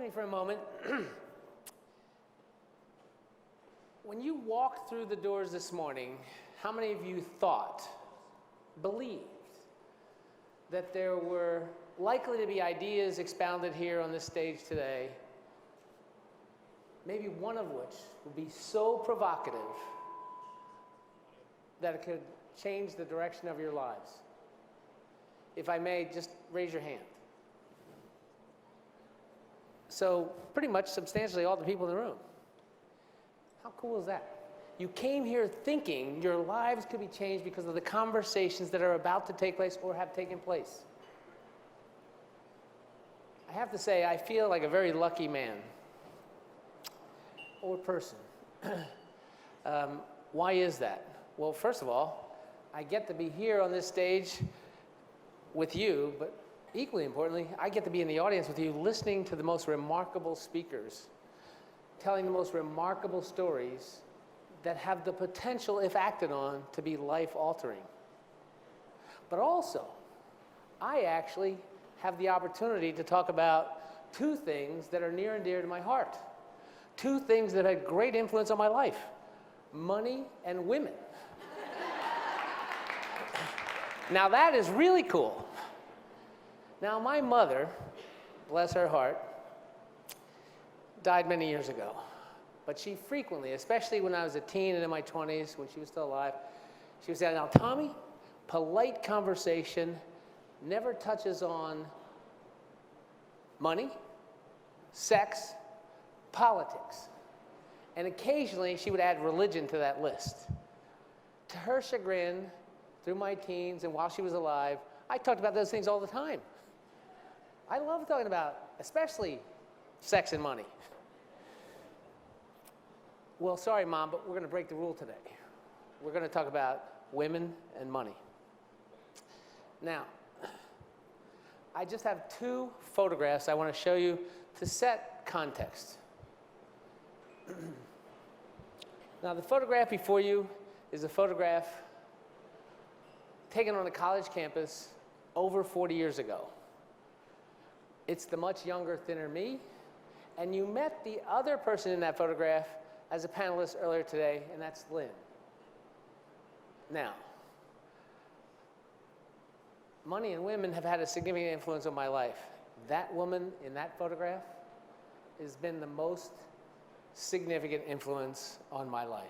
me for a moment. When you walked through the doors this morning, how many of you believed, that there were likely to be ideas expounded here on this stage today, maybe one of which would be so provocative that it could change the direction of your lives? If I may, just raise your hand. So pretty much substantially all the people in the room. How cool is that? You came here thinking your lives could be changed because of the conversations that are about to take place or have taken place. I have to say, I feel like a very lucky man or person. Why is that? Well, first of all, I get to be here on this stage with you, but equally importantly, I get to be in the audience with you listening to the most remarkable speakers, telling the most remarkable stories that have the potential, if acted on, to be life-altering. But also, I actually have the opportunity to talk about two things that are near and dear to my heart. Two things that had great influence on my life: money and women. Now that is really cool. Now my mother, bless her heart, died many years ago. But she frequently, especially when I was a teen and in my 20s, when she was still alive, she would say, "Now Tommy, polite conversation never touches on money, sex, politics." And occasionally she would add religion to that list. To her chagrin, through my teens and while she was alive, I talked about those things all the time. I love talking about, especially sex and money. Well, sorry, Mom, but we're going to break the rule today. We're going to talk about women and money. Now, I just have two photographs I want to show you to set context. Now, the photograph before you is a photograph taken on a college campus over 40 years ago. It's the much younger, thinner me, and you met the other person in that photograph as a panelist earlier today, and that's Lynn. Now, money and women have had a significant influence on my life. That woman in that photograph has been the most significant influence on my life.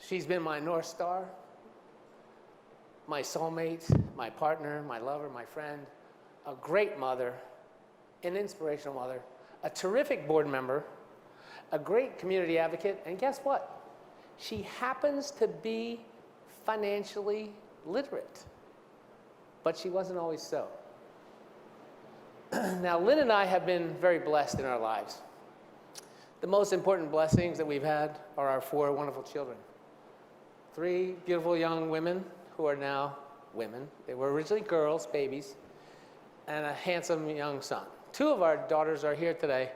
She's been my North Star, my soulmate, my partner, my lover, my friend, a great mother, an inspirational mother, a terrific board member, a great community advocate, and guess what? She happens to be financially literate, but she wasn't always so. Now, Lynn and I have been very blessed in our lives. The most important blessings that we've had are our 4 wonderful children. 3 beautiful young women who are now women. They were originally girls, babies, and a handsome young son. 2 of our daughters are here today,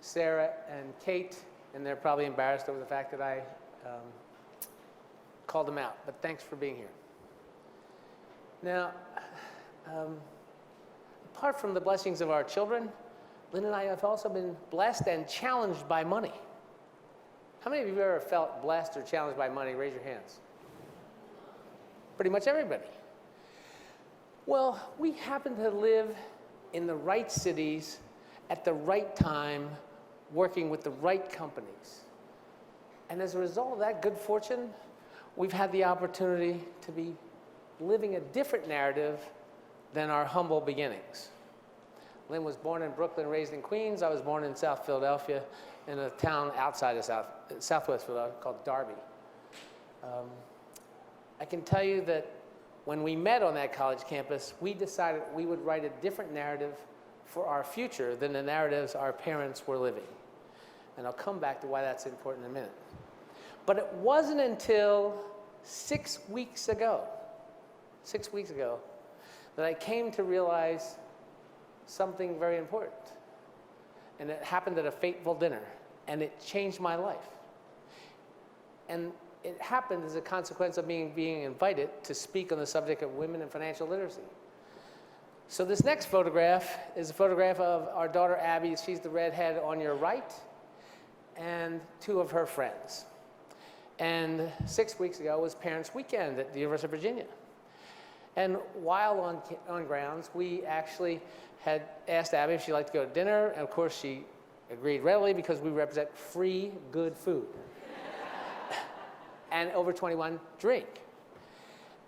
Sarah and Kate, and they're probably embarrassed over the fact that I called them out, but thanks for being here. Now, apart from the blessings of our children, Lynn and I have also been blessed and challenged by money. How many of you have ever felt blessed or challenged by money? Raise your hands. Pretty much everybody. Well, we happen to live in the right cities at the right time, working with the right companies. And as a result of that good fortune, we've had the opportunity to be living a different narrative than our humble beginnings. Lynn was born in Brooklyn, raised in Queens. I was born in South Philadelphia, in a town outside of Southwest Philadelphia called Darby. I can tell you that when we met on that college campus, we decided we would write a different narrative for our future than the narratives our parents were living. And I'll come back to why that's important in a minute. But it wasn't until 6 weeks ago, that I came to realize something very important. And it happened at a fateful dinner, and it changed my life. And it happened as a consequence of being invited to speak on the subject of women and financial literacy. So this next photograph is a photograph of our daughter Abby. She's the redhead on your right, and two of her friends. And 6 weeks ago was Parents' Weekend at the University of Virginia. And while on grounds, we actually had asked Abby if she'd like to go to dinner, and of course she agreed readily because we represent free, good food. And over 21 drink.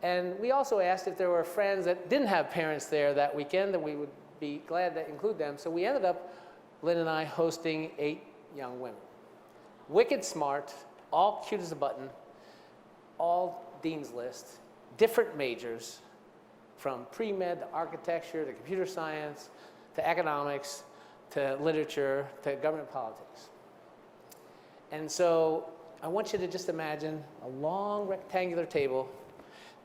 And we also asked if there were friends that didn't have parents there that weekend, that we would be glad to include them. So we ended up, Lynn and I, hosting 8 young women. Wicked smart, all cute as a button, all Dean's List, different majors, from pre-med to architecture to computer science to economics to literature to government politics. And so I want you to just imagine a long rectangular table,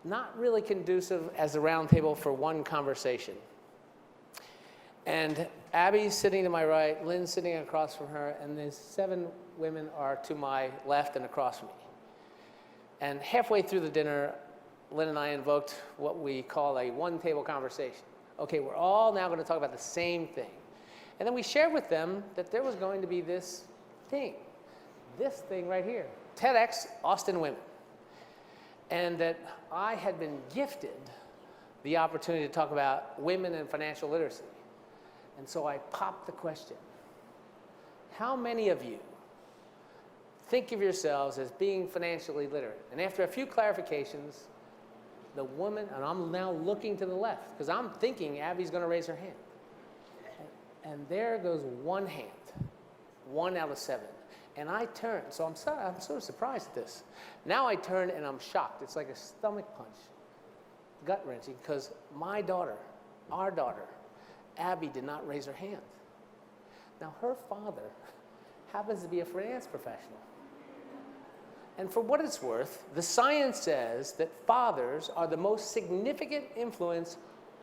not really conducive as a round table for one conversation. And Abby's sitting to my right, Lynn's sitting across from her, and the 7 women are to my left and across from me. And halfway through the dinner, Lynn and I invoked what we call a one-table conversation. Okay, we're all now going to talk about the same thing. And then we shared with them that there was going to be this thing right here, TEDxAustinWomen. And that I had been gifted the opportunity to talk about women and financial literacy. And so I popped the question. How many of you think of yourselves as being financially literate? And after a few clarifications, the woman, and I'm now looking to the left, because I'm thinking Abby's going to raise her hand. And there goes one hand, 1 out of 7. And I turn, so I'm sort of surprised at this. Now I turn and I'm shocked. It's like a stomach punch, gut-wrenching, because my daughter, our daughter, Abby, did not raise her hand. Now her father happens to be a finance professional. And for what it's worth, the science says that fathers are the most significant influence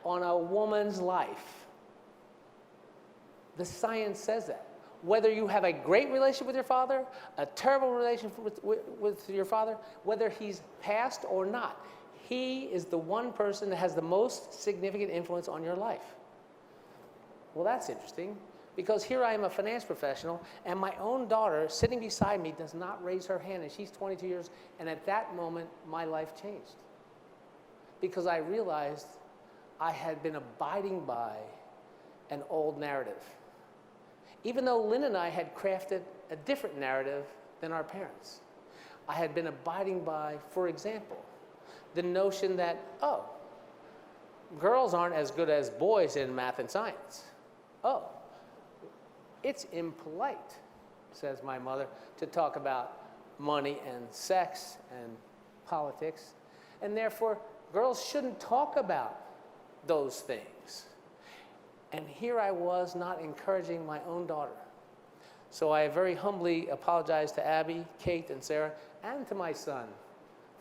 on a woman's life. The science says that. Whether you have a great relationship with your father, a terrible relationship with your father, whether he's passed or not, he is the one person that has the most significant influence on your life. Well, that's interesting, because here I am, a finance professional, and my own daughter sitting beside me does not raise her hand, and she's 22 years, and at that moment, my life changed. Because I realized I had been abiding by an old narrative. Even though Lynn and I had crafted a different narrative than our parents. I had been abiding by, for example, the notion that, oh, girls aren't as good as boys in math and science. Oh, it's impolite, says my mother, to talk about money and sex and politics, and therefore girls shouldn't talk about those things. And here I was not encouraging my own daughter. So I very humbly apologize to Abby, Kate, and Sarah, and to my son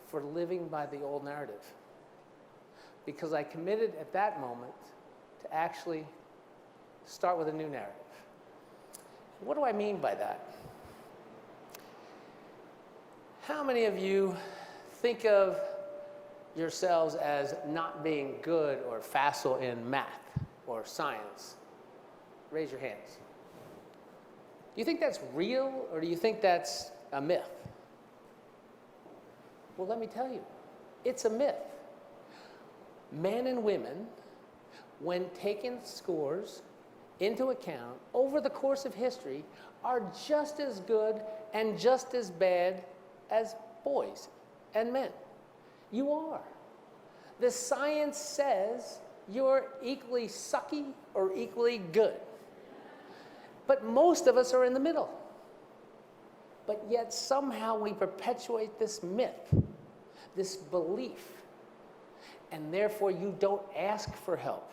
for living by the old narrative. Because I committed at that moment to actually start with a new narrative. What do I mean by that? How many of you think of yourselves as not being good or facile in math or science? Raise your hands. Do you think that's real, or do you think that's a myth? Well, let me tell you, it's a myth. Men and women, when taking scores into account over the course of history, are just as good and just as bad as boys and men. You are. The science says you're equally sucky or equally good. But most of us are in the middle. But yet somehow we perpetuate this myth, this belief, and therefore you don't ask for help.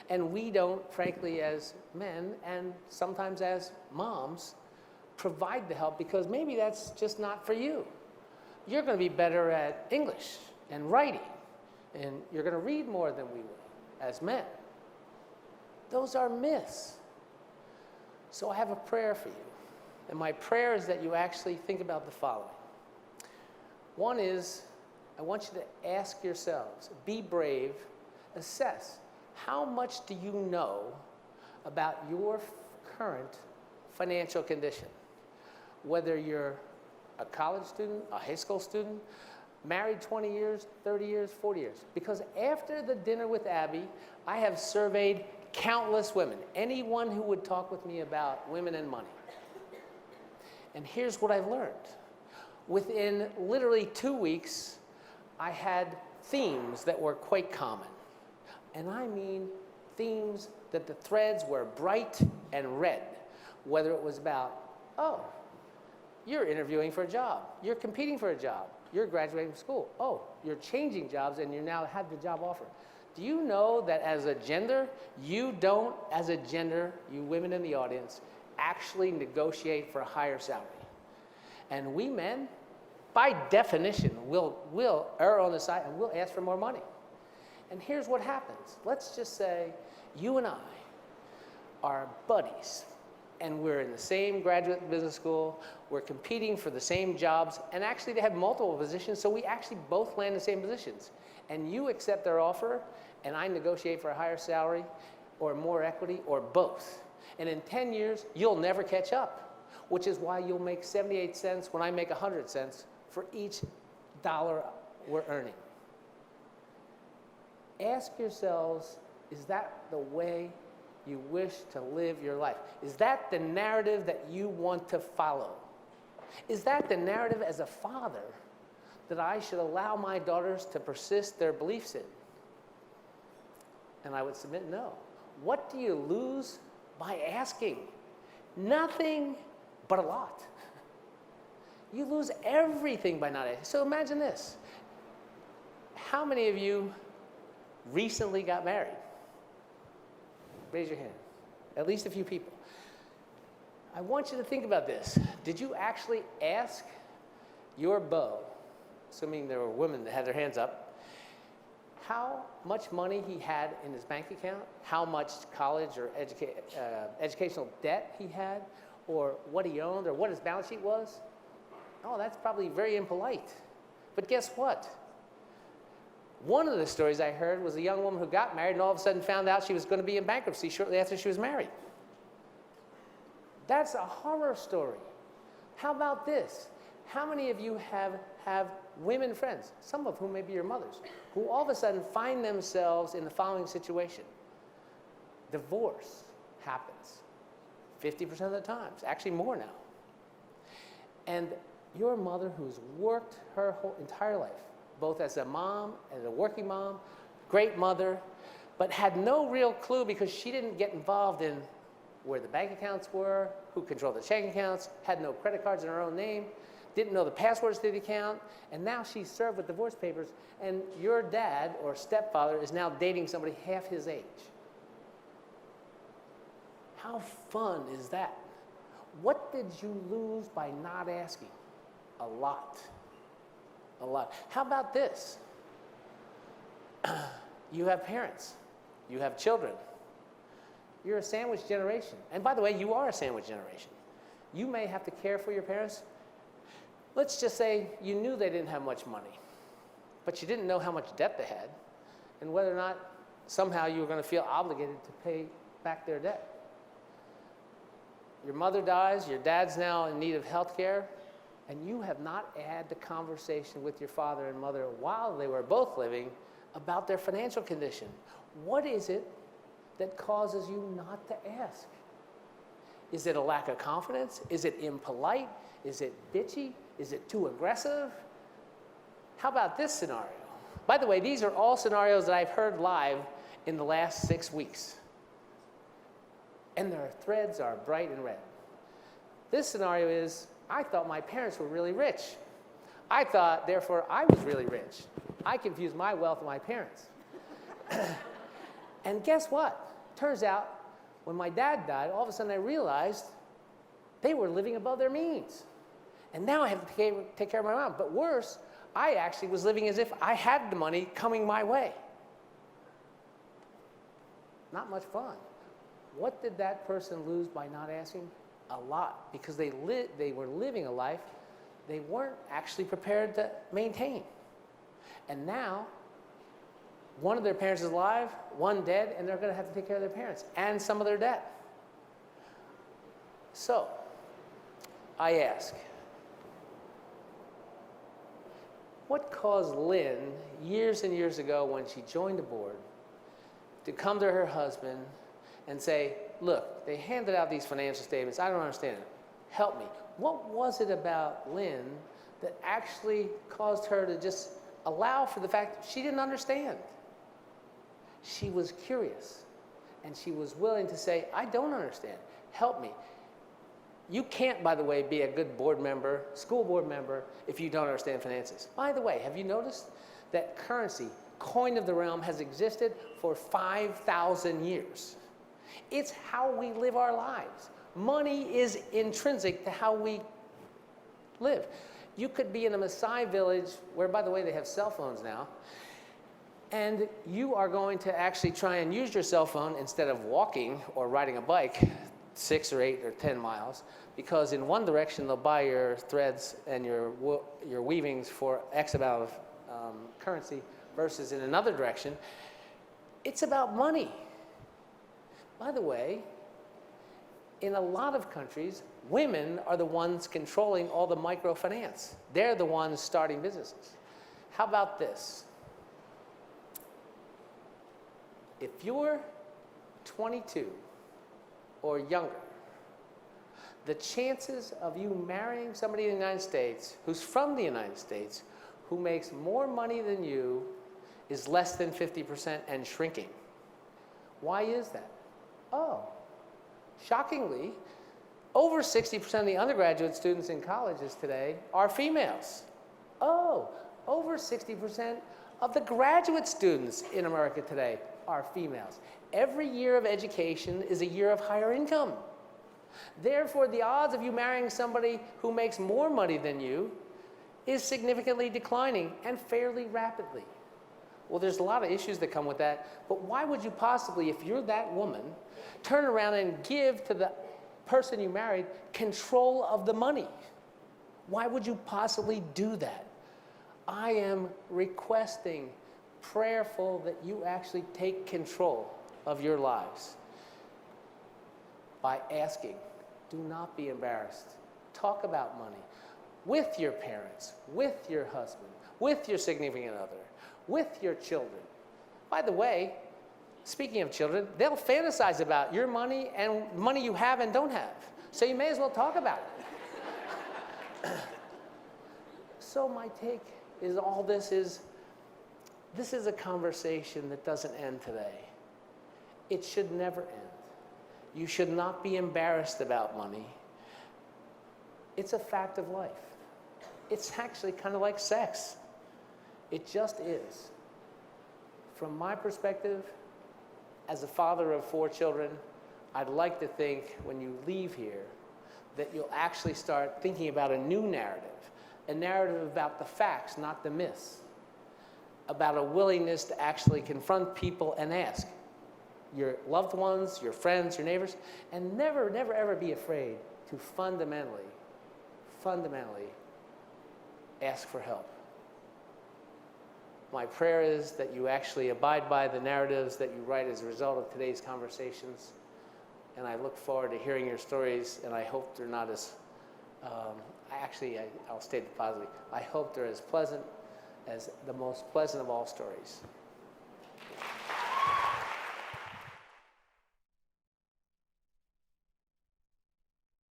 And we don't, frankly, as men and sometimes as moms, provide the help because maybe that's just not for you. You're going to be better at English and writing, and you're going to read more than we will as men. Those are myths. So I have a prayer for you. And my prayer is that you actually think about the following. One is, I want you to ask yourselves, be brave, assess, how much do you know about your current financial condition? Whether you're a college student, a high school student, married 20 years, 30 years, 40 years. Because after the dinner with Abby, I have surveyed countless women, anyone who would talk with me about women and money. And here's what I've learned. Within literally 2 weeks, I had themes that were quite common. And I mean themes that the threads were bright and red. Whether it was about, oh, you're interviewing for a job, you're competing for a job, you're graduating from school, oh, you're changing jobs and you now have the job offer. Do you know that as a gender, you don't, as a gender, you women in the audience, actually negotiate for a higher salary? And we men, by definition, will err on the side and we'll ask for more money. And here's what happens. Let's just say you and I are buddies and we're in the same graduate business school, we're competing for the same jobs, and actually they have multiple positions, so we actually both land in the same positions. And you accept their offer, and I negotiate for a higher salary, or more equity, or both. And in 10 years, you'll never catch up, which is why you'll make 78 cents when I make 100 cents for each dollar we're earning. Ask yourselves, is that the way you wish to live your life? Is that the narrative that you want to follow? Is that the narrative as a father that I should allow my daughters to persist their beliefs in? And I would submit no. What do you lose by asking? Nothing but a lot. You lose everything by not asking. So imagine this. How many of you recently got married? Raise your hand. At least a few people. I want you to think about this. Did you actually ask your beau, assuming there were women that had their hands up, how much money he had in his bank account, how much college or educational debt he had, or what he owned, or what his balance sheet was? Oh, that's probably very impolite. But guess what? One of the stories I heard was a young woman who got married and all of a sudden found out she was going to be in bankruptcy shortly after she was married. That's a horror story. How about this? How many of you have women friends, some of whom may be your mothers, who all of a sudden find themselves in the following situation? Divorce happens 50% of the times, actually more now. And your mother, who's worked her whole entire life, both as a mom, as a working mom, great mother, but had no real clue because she didn't get involved in where the bank accounts were, who controlled the checking accounts, had no credit cards in her own name, didn't know the passwords to the account, and now she's served with divorce papers, and your dad or stepfather is now dating somebody half his age. How fun is that? What did you lose by not asking? A lot. A lot. How about this? You have parents. You have children. You're a sandwich generation. And by the way, you are a sandwich generation. You may have to care for your parents. Let's just say you knew they didn't have much money, but you didn't know how much debt they had and whether or not somehow you were going to feel obligated to pay back their debt. Your mother dies, your dad's now in need of health care, and you have not had the conversation with your father and mother while they were both living about their financial condition. What is it that causes you not to ask? Is it a lack of confidence? Is it impolite? Is it bitchy? Is it too aggressive? How about this scenario? By the way, these are all scenarios that I've heard live in the last 6 weeks. And their threads are bright and red. This scenario is, I thought my parents were really rich. I thought, therefore, I was really rich. I confused my wealth with my parents. And guess what? Turns out, when my dad died, all of a sudden I realized they were living above their means. And now I have to take care of my mom. But worse, I actually was living as if I had the money coming my way. Not much fun. What did that person lose by not asking? A lot, because they were living a life they weren't actually prepared to maintain. And now, one of their parents is alive, one dead, and they're going to have to take care of their parents and some of their debt. So, I ask, what caused Lynn, years and years ago when she joined the board, to come to her husband and say, look, they handed out these financial statements, I don't understand it, help me. What was it about Lynn that actually caused her to just allow for the fact that she didn't understand? She was curious, and she was willing to say, I don't understand, help me. You can't, by the way, be a good board member, school board member, if you don't understand finances. By the way, have you noticed that currency, coin of the realm, has existed for 5,000 years? It's how we live our lives. Money is intrinsic to how we live. You could be in a Maasai village, where, by the way, they have cell phones now, and you are going to actually try and use your cell phone instead of walking or riding a bike 6 or 8 or 10 miles, because in one direction they'll buy your threads and your weavings for X amount of currency, versus in another direction. It's about money. By the way, in a lot of countries, women are the ones controlling all the microfinance. They're the ones starting businesses. How about this? If you're 22 or younger, the chances of you marrying somebody in the United States who's from the United States, who makes more money than you, is less than 50% and shrinking. Why is that? Oh, shockingly, over 60% of the undergraduate students in colleges today are females. Oh, over 60% of the graduate students in America today are females. Every year of education is a year of higher income. Therefore, the odds of you marrying somebody who makes more money than you is significantly declining, and fairly rapidly. Well, there's a lot of issues that come with that, but why would you possibly, if you're that woman, turn around and give to the person you married control of the money? Why would you possibly do that? I am requesting, prayerful, that you actually take control of your lives by asking. Do not be embarrassed. Talk about money with your parents, with your husband, with your significant other, with your children. By the way, speaking of children, they'll fantasize about your money and money you have and don't have. So you may as well talk about it. So my take is, all this is a conversation that doesn't end today. It should never end. You should not be embarrassed about money. It's a fact of life. It's actually kind of like sex. It just is. From my perspective, as a father of 4 children, I'd like to think when you leave here that you'll actually start thinking about a new narrative, a narrative about the facts, not the myths, about a willingness to actually confront people and ask your loved ones, your friends, your neighbors, and never, never, ever be afraid to fundamentally ask for help. My prayer is that you actually abide by the narratives that you write as a result of today's conversations, and I look forward to hearing your stories, and I hope they're not as, I'll state it positively, I hope they're as pleasant as the most pleasant of all stories.